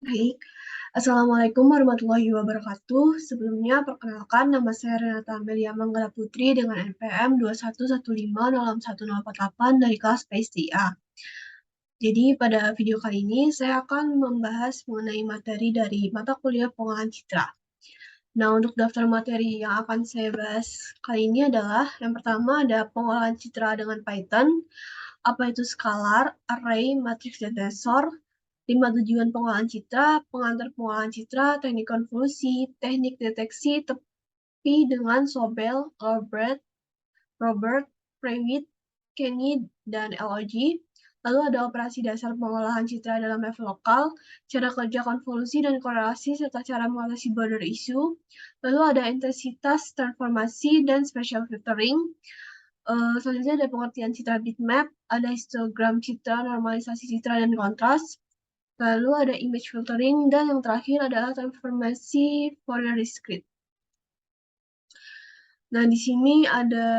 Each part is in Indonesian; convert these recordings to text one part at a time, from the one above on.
Baik, Assalamualaikum warahmatullahi wabarakatuh. Sebelumnya, perkenalkan nama saya Renata Amelia Manggala Putri dengan NPM 2115061048 dari kelas PSDA. Jadi, pada video kali ini, saya akan membahas mengenai materi dari mata kuliah Pengolahan Citra. Nah, untuk daftar materi yang akan saya bahas kali ini adalah, yang pertama ada pengolahan citra dengan Python, apa itu scalar, array, matriks, dan tensor, 5 tujuan pengolahan citra, pengantar pengolahan citra, teknik konvolusi, teknik deteksi tepi dengan Sobel, Robert, Prewitt, Kenny, dan LOG. Lalu ada operasi dasar pengolahan citra dalam level lokal, cara kerja konvolusi dan korelasi, serta cara mengatasi border issue. Lalu ada intensitas, transformasi, dan spatial filtering. Selanjutnya ada pengertian citra bitmap, ada histogram citra, normalisasi citra, dan kontras. Lalu ada image filtering, dan yang terakhir adalah transformasi Fourier discrete. Nah, di sini ada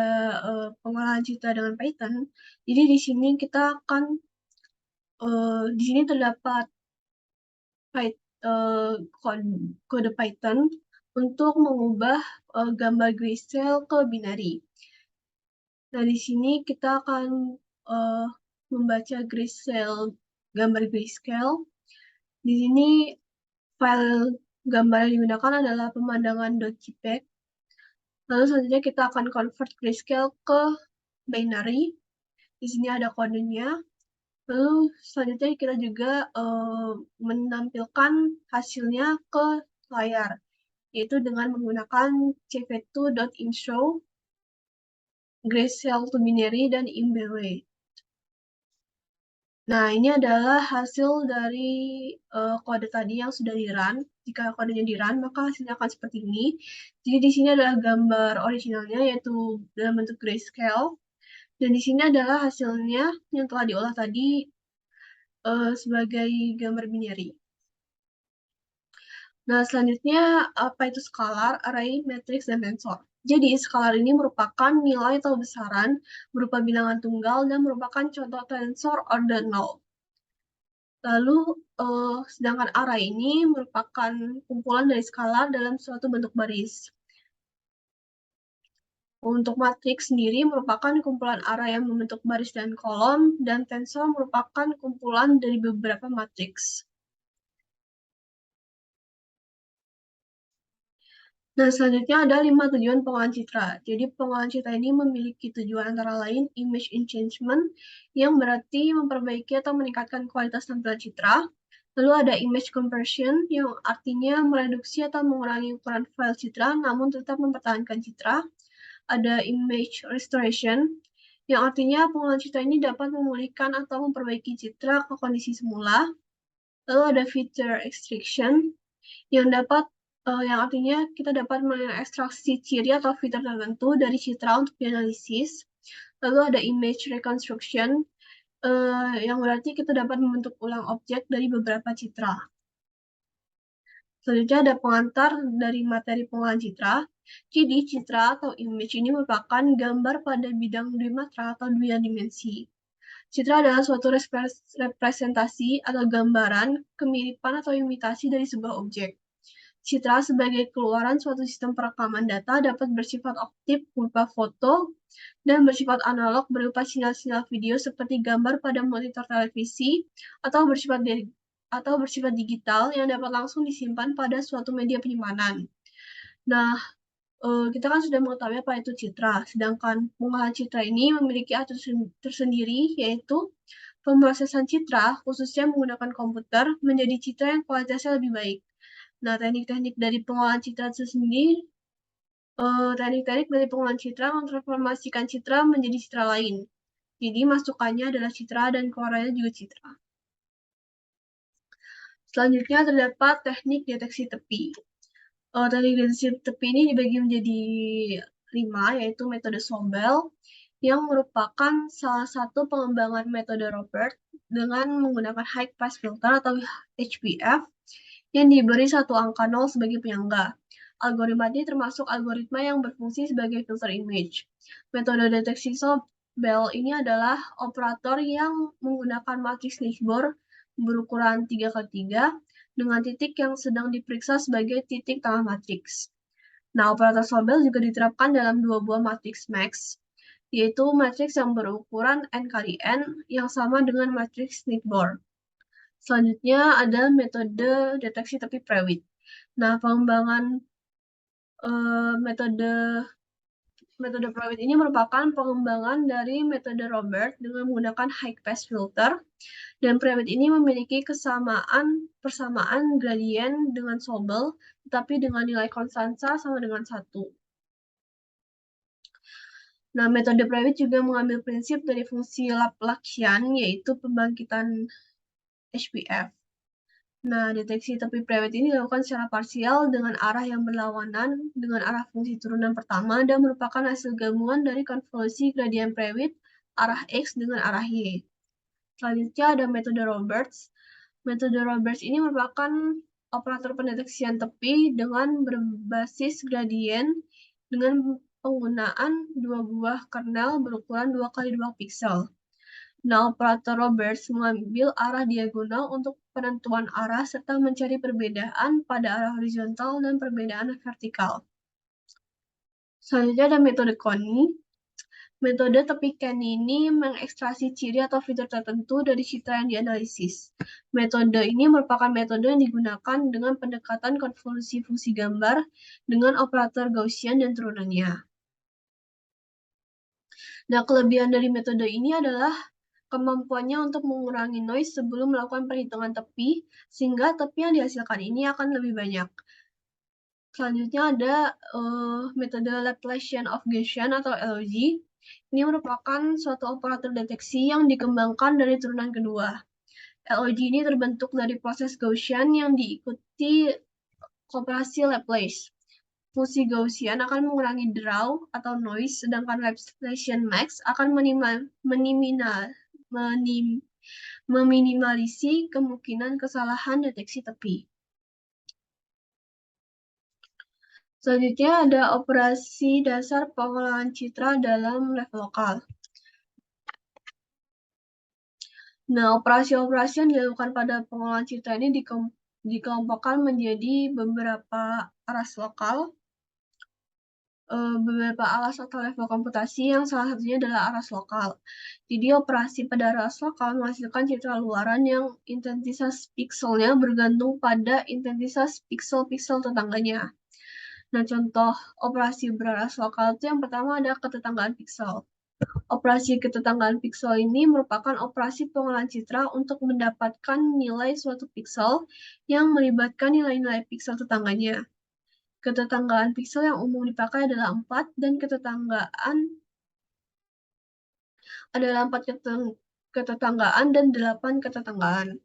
pengolahan citra dengan Python. Jadi di sini kita akan di sini terdapat kode Python untuk mengubah gambar grayscale ke binary. Nah, di sini kita akan membaca gambar grayscale. Di sini file gambar yang digunakan adalah pemandangan.jpg. Lalu selanjutnya kita akan convert grayscale ke binary. Di sini ada kodenya. Lalu selanjutnya kita juga menampilkan hasilnya ke layar, yaitu dengan menggunakan cv2.imshow, grayscale to binary, dan imbw. Nah, ini adalah hasil dari kode tadi yang sudah di-run. Jika kodenya di-run, maka hasilnya akan seperti ini. Jadi di sini adalah gambar originalnya, yaitu dalam bentuk grayscale. Dan di sini adalah hasilnya yang telah diolah tadi sebagai gambar binary. Nah, selanjutnya apa itu scalar, array, matriks, dan tensor. Jadi, scalar ini merupakan nilai atau besaran berupa bilangan tunggal dan merupakan contoh tensor order 0. Lalu, sedangkan array ini merupakan kumpulan dari skalar dalam suatu bentuk baris. Untuk matriks sendiri merupakan kumpulan array yang membentuk baris dan kolom, dan tensor merupakan kumpulan dari beberapa matriks. Nah, selanjutnya ada 5 tujuan pengolahan citra. Jadi, pengolahan citra ini memiliki tujuan antara lain image enhancement, yang berarti memperbaiki atau meningkatkan kualitas tampilan citra. Lalu ada image conversion, yang artinya mereduksi atau mengurangi ukuran file citra, namun tetap mempertahankan citra. Ada image restoration, yang artinya pengolahan citra ini dapat memulihkan atau memperbaiki citra ke kondisi semula. Lalu ada feature extraction, yang artinya kita dapat mengekstraksi ciri atau fitur tertentu dari citra untuk dianalisis. Lalu ada image reconstruction, yang berarti kita dapat membentuk ulang objek dari beberapa citra. Selanjutnya ada pengantar dari materi pengolahan citra. Jadi citra atau image ini merupakan gambar pada bidang dwimatra atau dua dimensi. Citra adalah suatu representasi atau gambaran, kemiripan atau imitasi dari sebuah objek. Citra sebagai keluaran suatu sistem perekaman data dapat bersifat optik berupa foto dan bersifat analog berupa sinyal-sinyal video seperti gambar pada monitor televisi atau bersifat digital yang dapat langsung disimpan pada suatu media penyimpanan. Nah, kita kan sudah mengetahui apa itu citra, sedangkan pengolahan citra ini memiliki aturan tersendiri, yaitu pemrosesan citra, khususnya menggunakan komputer, menjadi citra yang kualitasnya lebih baik. Nah, teknik-teknik dari pengolahan citra itu sendiri, teknik-teknik dari pengolahan citra mentransformasikan citra menjadi citra lain. Jadi, masukannya adalah citra dan keluarannya juga citra. Selanjutnya terdapat teknik deteksi tepi. Teknik deteksi tepi ini dibagi menjadi 5, yaitu metode Sobel, yang merupakan salah satu pengembangan metode Robert dengan menggunakan high pass filter atau HPF yang diberi satu angka 0 sebagai penyangga. Algoritma ini termasuk algoritma yang berfungsi sebagai filter image. Metode deteksi Sobel ini adalah operator yang menggunakan matriks Lichbor berukuran 3x3 dengan titik yang sedang diperiksa sebagai titik tengah matriks. Nah, operator Sobel juga diterapkan dalam dua buah matriks Max, yaitu matriks yang berukuran n kali n yang sama dengan matriks Snitboard. Selanjutnya ada metode deteksi tepi Prewitt. Nah, pengembangan metode Prewitt ini merupakan pengembangan dari metode Robert dengan menggunakan high pass filter, dan Prewitt ini memiliki persamaan gradien dengan Sobel, tetapi dengan nilai konstansa sama dengan 1. Nah, metode Prewitt juga mengambil prinsip dari fungsi Laplacian, yaitu pembangkitan HPF. Nah, deteksi tepi Prewitt ini dilakukan secara parsial dengan arah yang berlawanan dengan arah fungsi turunan pertama dan merupakan hasil gabungan dari konvolusi gradien Prewitt arah X dengan arah Y. Selanjutnya ada metode Roberts. Metode Roberts ini merupakan operator pendeteksian tepi dengan berbasis gradien dengan penggunaan dua buah kernel berukuran 2 kali 2 piksel. Nah, operator Roberts mengambil arah diagonal untuk penentuan arah serta mencari perbedaan pada arah horizontal dan perbedaan vertikal. Selanjutnya ada metode Koni. Metode tepi Koni ini mengekstraksi ciri atau fitur tertentu dari citra yang dianalisis. Metode ini merupakan metode yang digunakan dengan pendekatan konvolusi fungsi gambar dengan operator Gaussian dan turunannya. Nah, kelebihan dari metode ini adalah kemampuannya untuk mengurangi noise sebelum melakukan perhitungan tepi, sehingga tepi yang dihasilkan ini akan lebih banyak. Selanjutnya ada metode Laplacian of Gaussian atau LOG. Ini merupakan suatu operator deteksi yang dikembangkan dari turunan kedua. LOG ini terbentuk dari proses Gaussian yang diikuti operasi Laplace. Fungsi Gaussian akan mengurangi draw atau noise, sedangkan Laplacian max akan meminimalisi kemungkinan kesalahan deteksi tepi. Selanjutnya ada operasi dasar pengolahan citra dalam level lokal. Nah, operasi-operasi yang dilakukan pada pengolahan citra ini dikelompokkan menjadi beberapa aras lokal, beberapa alas atau level komputasi yang salah satunya adalah aras lokal. Jadi operasi pada aras lokal menghasilkan citra luaran yang intensitas pikselnya bergantung pada intensitas piksel-piksel tetangganya. Nah, contoh operasi beraras lokal itu yang pertama ada ketetanggaan piksel. Operasi ketetanggaan piksel ini merupakan operasi pengolahan citra untuk mendapatkan nilai suatu piksel yang melibatkan nilai-nilai piksel tetangganya. Ketetanggaan piksel yang umum dipakai adalah 4 dan adalah 4 ketetanggaan dan 8 ketetanggaan.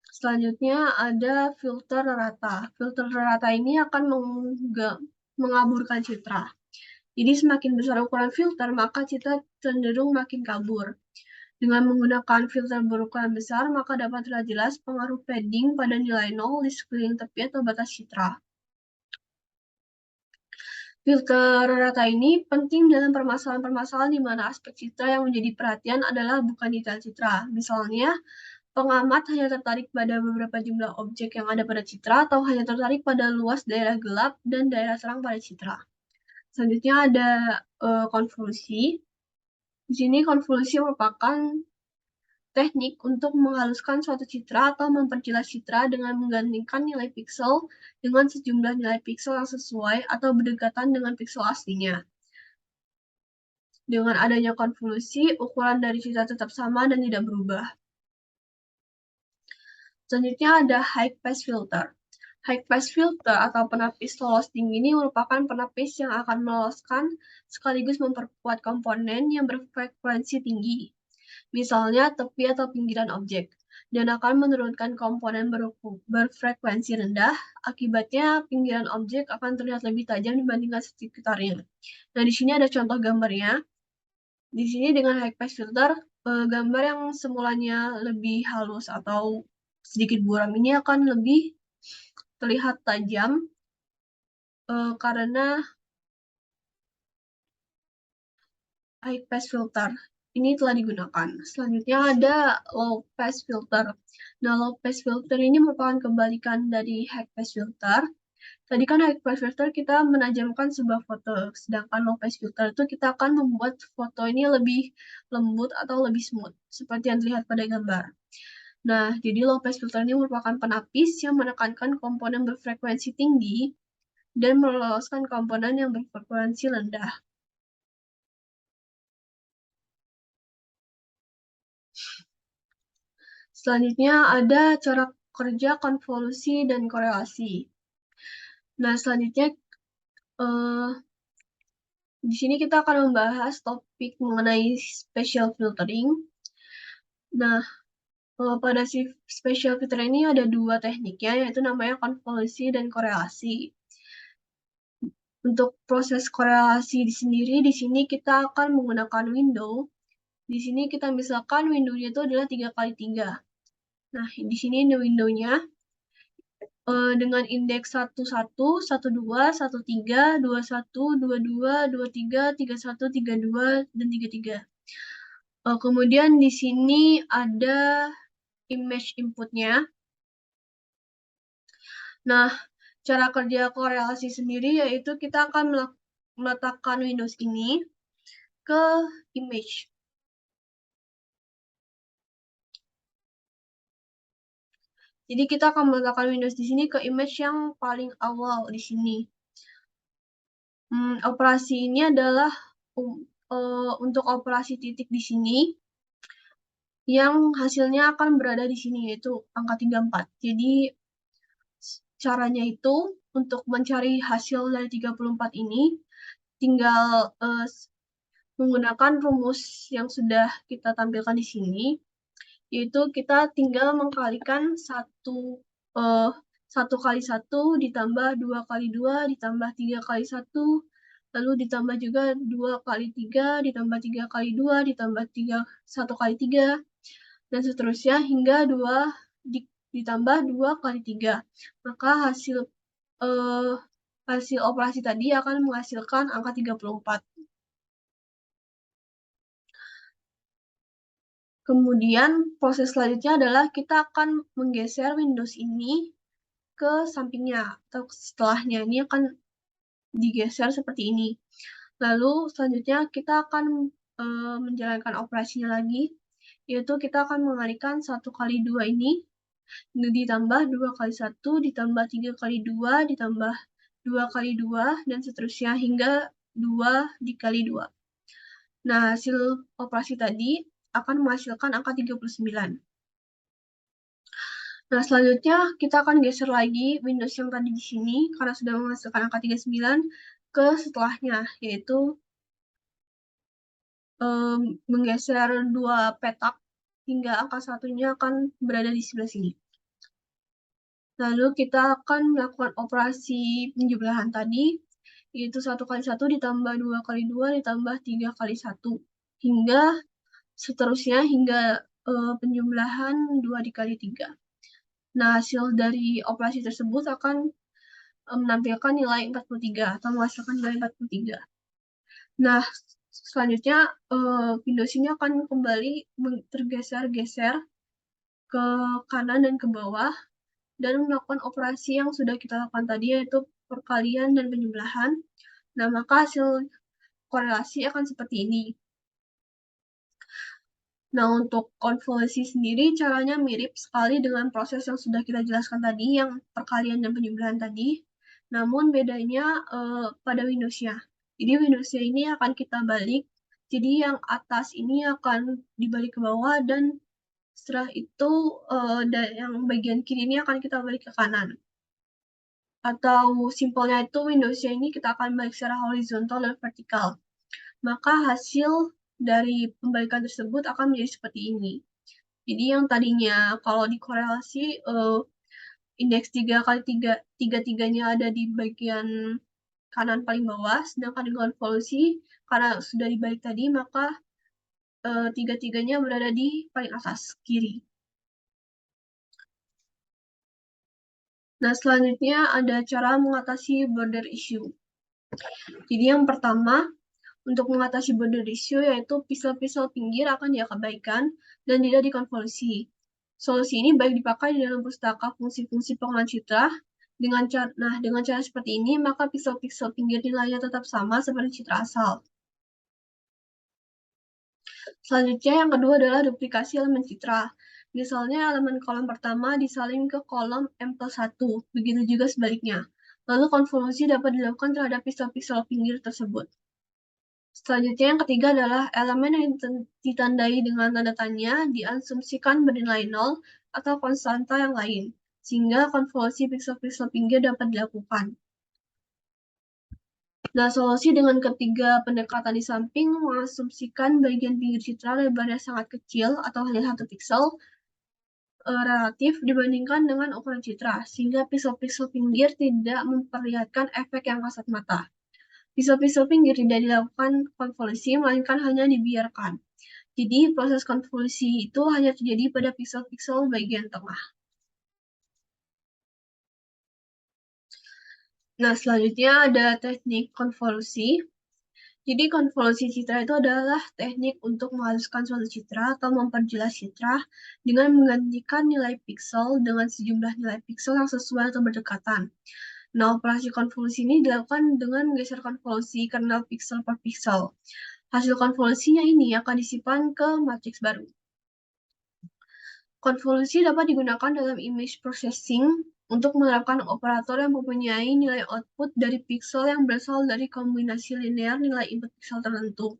Selanjutnya ada filter rata. Filter rata ini akan mengaburkan citra. Jadi semakin besar ukuran filter, maka citra cenderung makin kabur. Dengan menggunakan filter berukuran besar, maka dapat terlihat jelas pengaruh padding pada nilai 0 di sekeliling tepi atau batas citra. Filter rata ini penting dalam permasalahan-permasalahan di mana aspek citra yang menjadi perhatian adalah bukan detail citra. Misalnya, pengamat hanya tertarik pada beberapa jumlah objek yang ada pada citra atau hanya tertarik pada luas daerah gelap dan daerah terang pada citra. Selanjutnya ada konvolusi. Di sini konvolusi merupakan teknik untuk menghaluskan suatu citra atau memperjelas citra dengan menggandingkan nilai piksel dengan sejumlah nilai piksel yang sesuai atau berdekatan dengan piksel aslinya. Dengan adanya konvolusi, ukuran dari citra tetap sama dan tidak berubah. Selanjutnya ada high pass filter. High pass filter atau penapis lolos tinggi ini merupakan penapis yang akan meloloskan sekaligus memperkuat komponen yang berfrekuensi tinggi, misalnya tepi atau pinggiran objek, dan akan menurunkan komponen berfrekuensi rendah. Akibatnya, pinggiran objek akan terlihat lebih tajam dibandingkan sekitarnya. Nah, di sini ada contoh gambarnya. Di sini dengan high pass filter, gambar yang semulanya lebih halus atau sedikit buram ini akan lebih terlihat tajam karena high pass filter. ini telah digunakan. Selanjutnya ada low pass filter. Nah, low pass filter ini merupakan kebalikan dari high pass filter. Tadi kan high pass filter kita menajamkan sebuah foto, sedangkan low pass filter itu kita akan membuat foto ini lebih lembut atau lebih smooth, seperti yang terlihat pada gambar. Nah, jadi low pass filter ini merupakan penapis yang menekankan komponen berfrekuensi tinggi dan meloloskan komponen yang berfrekuensi rendah. Selanjutnya ada cara kerja konvolusi dan korelasi. Nah, selanjutnya di sini kita akan membahas topik mengenai spatial filtering. Nah, pada si spatial filtering ini ada dua tekniknya, yaitu namanya konvolusi dan korelasi. Untuk proses korelasi di sini kita akan menggunakan window. Di sini kita misalkan window-nya itu adalah 3x3. Nah, di sini ini window-nya dengan indeks 11, 12, 13, 21, 22, 23, 31, 32, dan 33. Kemudian di sini ada image inputnya. Nah, cara kerja korelasi sendiri yaitu kita akan meletakkan Windows ini ke image. Jadi kita akan meletakkan Windows di sini ke image yang paling awal di sini. Operasi ini adalah untuk operasi titik di sini yang hasilnya akan berada di sini, yaitu angka 34. Jadi caranya itu untuk mencari hasil dari 34 ini tinggal menggunakan rumus yang sudah kita tampilkan di sini, yaitu kita tinggal mengkalikan 1 kali 1 ditambah 2 kali 2 ditambah 3 kali 1, lalu ditambah juga 2 kali 3 ditambah 3 kali 2 ditambah 1 kali 3, dan seterusnya hingga 2 ditambah 2 kali 3. Maka hasil operasi tadi akan menghasilkan angka 34. Kemudian proses selanjutnya adalah kita akan menggeser Windows ini ke sampingnya atau setelahnya. Ini akan digeser seperti ini. Lalu selanjutnya kita akan menjalankan operasinya lagi, yaitu kita akan mengalihkan 1 kali 2 ini ditambah 2 kali 1 ditambah 3 kali 2 ditambah 2 kali 2 dan seterusnya hingga 2 dikali 2. Nah, hasil operasi tadi akan menghasilkan angka 39. Nah, selanjutnya kita akan geser lagi Windows yang tadi di sini karena sudah menghasilkan angka 39 ke setelahnya, yaitu menggeser 2 petak hingga angka 1-nya akan berada di sebelah sini. Lalu kita akan melakukan operasi penjumlahan tadi, yaitu 1 kali 1 ditambah 2 kali 2 ditambah 3 kali 1, hingga seterusnya hingga penjumlahan 2 dikali 3. Nah, hasil dari operasi tersebut akan menampilkan nilai 43 atau menghasilkan nilai 43. Nah, selanjutnya Windows ini akan kembali tergeser-geser ke kanan dan ke bawah dan melakukan operasi yang sudah kita lakukan tadi, yaitu perkalian dan penjumlahan. Nah, maka hasil korelasi akan seperti ini. Nah, untuk konvolusi sendiri caranya mirip sekali dengan proses yang sudah kita jelaskan tadi, yang perkalian dan penjumlahan tadi. Namun bedanya pada Windows-nya. Jadi Windows-nya ini akan kita balik. Jadi yang atas ini akan dibalik ke bawah dan setelah itu yang bagian kiri ini akan kita balik ke kanan. Atau simpelnya itu Windows-nya ini kita akan balik secara horizontal dan vertikal. Maka hasil dari pembalikan tersebut akan menjadi seperti ini. Jadi yang tadinya kalau dikorelasi indeks 3 kali 3, 3-3-nya ada di bagian kanan paling bawah, sedangkan di konvolusi karena sudah dibalik tadi maka 3-3-nya berada di paling atas kiri. Nah, selanjutnya ada cara mengatasi border issue. Jadi yang pertama, Untuk mengatasi border issue, yaitu pixel-pixel pinggir akan diabaikan dan tidak dikonvolusi. Solusi ini baik dipakai di dalam pustaka fungsi-fungsi pengolahan citra. Dengan cara seperti ini, maka pixel-pixel pinggir nilainya tetap sama seperti citra asal. Selanjutnya yang kedua adalah duplikasi elemen citra. Misalnya elemen kolom pertama disalin ke kolom M+1, begitu juga sebaliknya. Lalu konvolusi dapat dilakukan terhadap pixel-pixel pinggir tersebut. Selanjutnya yang ketiga adalah elemen yang ditandai dengan tanda tanya diasumsikan bernilai 0 atau konstanta yang lain, sehingga konvolusi pixel-pixel pinggir dapat dilakukan. Nah, solusi dengan ketiga pendekatan di samping mengasumsikan bagian pinggir citra lebarnya sangat kecil atau hanya 1 pixel relatif dibandingkan dengan ukuran citra, sehingga pixel-pixel pinggir tidak memperlihatkan efek yang kasat mata. Pixel-pixel pinggir tidak dilakukan konvolusi, melainkan hanya dibiarkan. Jadi, proses konvolusi itu hanya terjadi pada pixel-pixel bagian tengah. Nah, selanjutnya ada teknik konvolusi. Jadi, konvolusi citra itu adalah teknik untuk menghaluskan suatu citra atau memperjelas citra dengan menggantikan nilai pixel dengan sejumlah nilai pixel yang sesuai atau berdekatan. Nah, operasi konvolusi ini dilakukan dengan menggeser konvolusi kernel pixel per pixel. Hasil konvolusinya ini akan disimpan ke matriks baru. Konvolusi dapat digunakan dalam image processing untuk menerapkan operator yang mempunyai nilai output dari pixel yang berasal dari kombinasi linear nilai input pixel tertentu.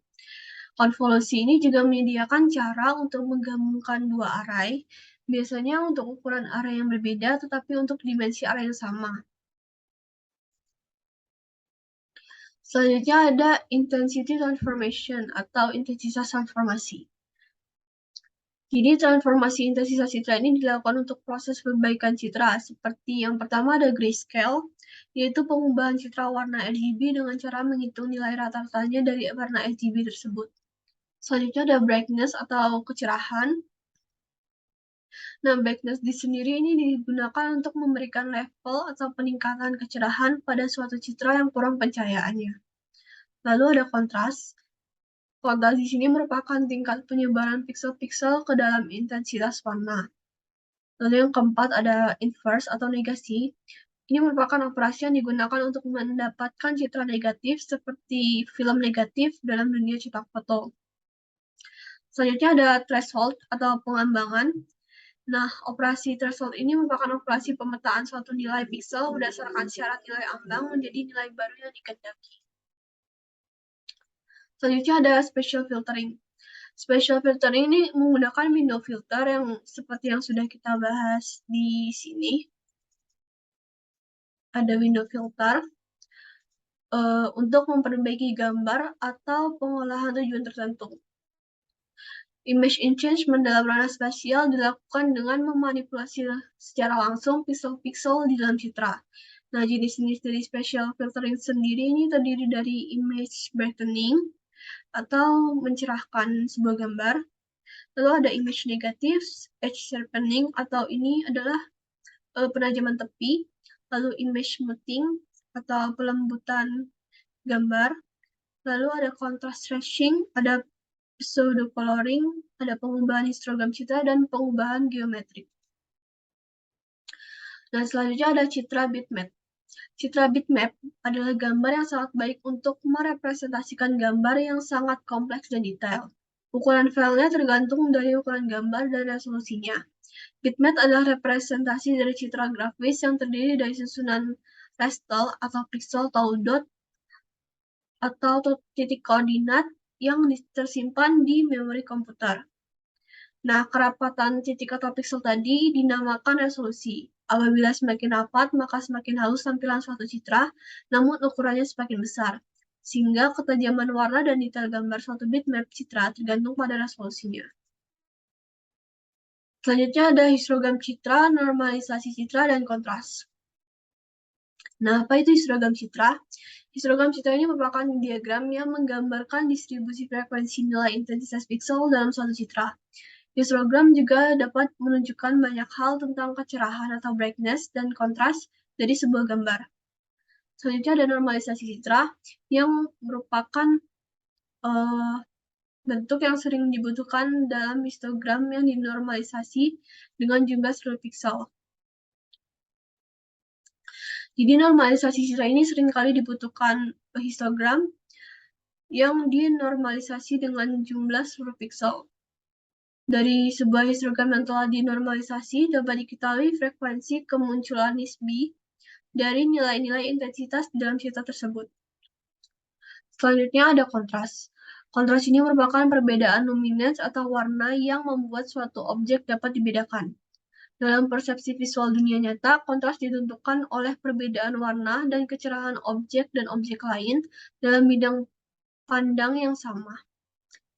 Konvolusi ini juga menyediakan cara untuk menggabungkan dua array, biasanya untuk ukuran array yang berbeda tetapi untuk dimensi array yang sama. Selanjutnya ada intensity transformation atau intensitas transformasi. Jadi transformasi intensitas citra ini dilakukan untuk proses perbaikan citra. Seperti yang pertama ada grayscale, yaitu pengubahan citra warna RGB dengan cara menghitung nilai rata-ratanya dari warna RGB tersebut. Selanjutnya ada brightness atau kecerahan. Nah, brightness di sendiri ini digunakan untuk memberikan level atau peningkatan kecerahan pada suatu citra yang kurang pencahayaannya. Lalu ada kontras. Kontras di sini merupakan tingkat penyebaran pixel-pixel ke dalam intensitas warna. Lalu yang keempat ada inverse atau negasi. Ini merupakan operasi yang digunakan untuk mendapatkan citra negatif seperti film negatif dalam dunia cetak foto. Selanjutnya ada threshold atau pengambangan. Nah, operasi threshold ini merupakan operasi pemetaan suatu nilai pixel berdasarkan syarat nilai ambang menjadi nilai baru yang dikehendaki. Selanjutnya ada special filtering. Special filtering ini menggunakan window filter yang seperti yang sudah kita bahas di sini. Ada window filter untuk memperbaiki gambar atau pengolahan tujuan tertentu. Image enhancement dalam ranah spasial dilakukan dengan memanipulasi secara langsung pixel-pixel di dalam citra. Nah, jenis-jenis dari special filtering sendiri ini terdiri dari image brightening atau mencerahkan sebuah gambar. Lalu ada image negative, edge sharpening atau ini adalah penajaman tepi. Lalu image smoothing atau pelembutan gambar. Lalu ada contrast stretching, ada pseudo coloring, ada pengubahan histogram citra dan pengubahan geometrik. Nah, selanjutnya ada citra bitmap. Citra bitmap adalah gambar yang sangat baik untuk merepresentasikan gambar yang sangat kompleks dan detail. Ukuran filenya tergantung dari ukuran gambar dan resolusinya. Bitmap adalah representasi dari citra grafis yang terdiri dari susunan raster atau pixel atau dot atau titik koordinat yang tersimpan di memori komputer. Nah, kerapatan titik atau pixel tadi dinamakan resolusi. Apabila semakin rapat, maka semakin halus tampilan suatu citra, namun ukurannya semakin besar. Sehingga ketajaman warna dan detail gambar suatu bitmap citra tergantung pada resolusinya. Selanjutnya ada histogram citra, normalisasi citra, dan kontras. Nah, apa itu histogram citra? Histogram citra ini merupakan diagram yang menggambarkan distribusi frekuensi nilai intensitas pixel dalam suatu citra. Histogram juga dapat menunjukkan banyak hal tentang kecerahan atau brightness dan kontras dari sebuah gambar. Selanjutnya ada normalisasi citra yang merupakan bentuk yang sering dibutuhkan dalam histogram yang dinormalisasi dengan jumlah 10 piksel. Jadi normalisasi citra ini seringkali dibutuhkan histogram yang dinormalisasi dengan jumlah 10 piksel. Dari sebuah histogram yang telah dinormalisasi dapat diketahui frekuensi kemunculan nisbi dari nilai-nilai intensitas dalam citra tersebut. Selanjutnya ada kontras. Kontras ini merupakan perbedaan luminance atau warna yang membuat suatu objek dapat dibedakan. Dalam persepsi visual dunia nyata, kontras ditentukan oleh perbedaan warna dan kecerahan objek dan objek lain dalam bidang pandang yang sama.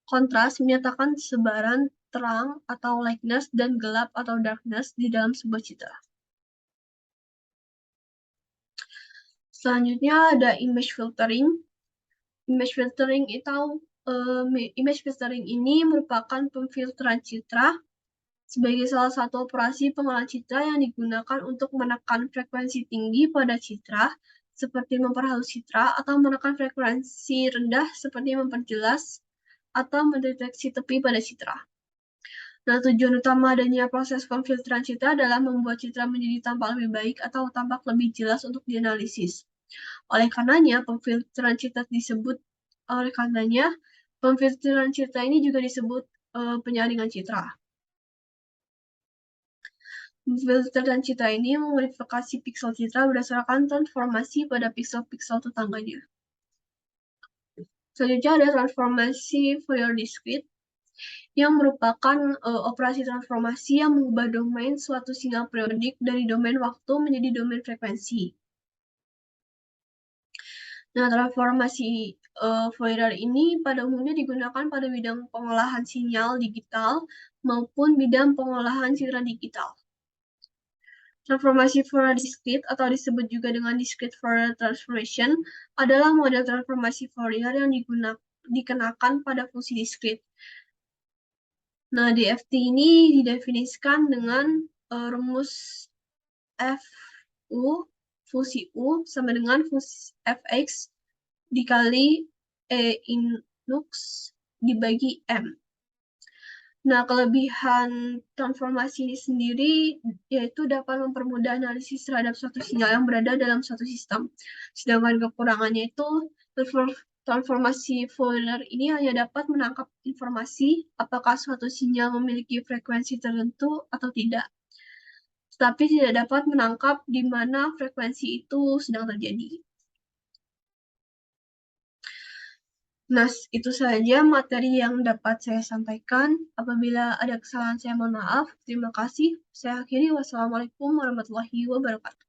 Kontras menyatakan sebaran terang atau lightness dan gelap atau darkness di dalam sebuah citra. Selanjutnya ada image filtering. Image filtering ini merupakan pemfilteran citra sebagai salah satu operasi pengolahan citra yang digunakan untuk menekan frekuensi tinggi pada citra, seperti memperhalus citra, atau menekan frekuensi rendah seperti memperjelas atau mendeteksi tepi pada citra. Nah, tujuan utama adanya proses pemfilteran citra adalah membuat citra menjadi tampak lebih baik atau tampak lebih jelas untuk dianalisis. Oleh karenanya, pemfilteran citra ini juga disebut penyaringan citra. Pemfilteran citra ini memodifikasi piksel citra berdasarkan transformasi pada piksel-piksel tetangganya. Selanjutnya ada transformasi Fourier discrete, yang merupakan operasi transformasi yang mengubah domain suatu sinyal periodik dari domain waktu menjadi domain frekuensi. Nah, transformasi Fourier ini pada umumnya digunakan pada bidang pengolahan sinyal digital maupun bidang pengolahan citra digital. Transformasi Fourier discrete atau disebut juga dengan discrete Fourier transformation adalah model transformasi Fourier yang dikenakan pada fungsi discrete. Nah, DFT ini didefinisikan dengan rumus fungsi U sama dengan fungsi fx dikali E-inux dibagi M. Nah, kelebihan transformasi ini sendiri yaitu dapat mempermudah analisis terhadap suatu sinyal yang berada dalam suatu sistem. Sedangkan kekurangannya itu transformasi Fourier ini hanya dapat menangkap informasi apakah suatu sinyal memiliki frekuensi tertentu atau tidak, tetapi tidak dapat menangkap di mana frekuensi itu sedang terjadi. Nah, itu saja materi yang dapat saya sampaikan. Apabila ada kesalahan, saya mohon maaf. Terima kasih. Saya akhiri. Wassalamualaikum warahmatullahi wabarakatuh.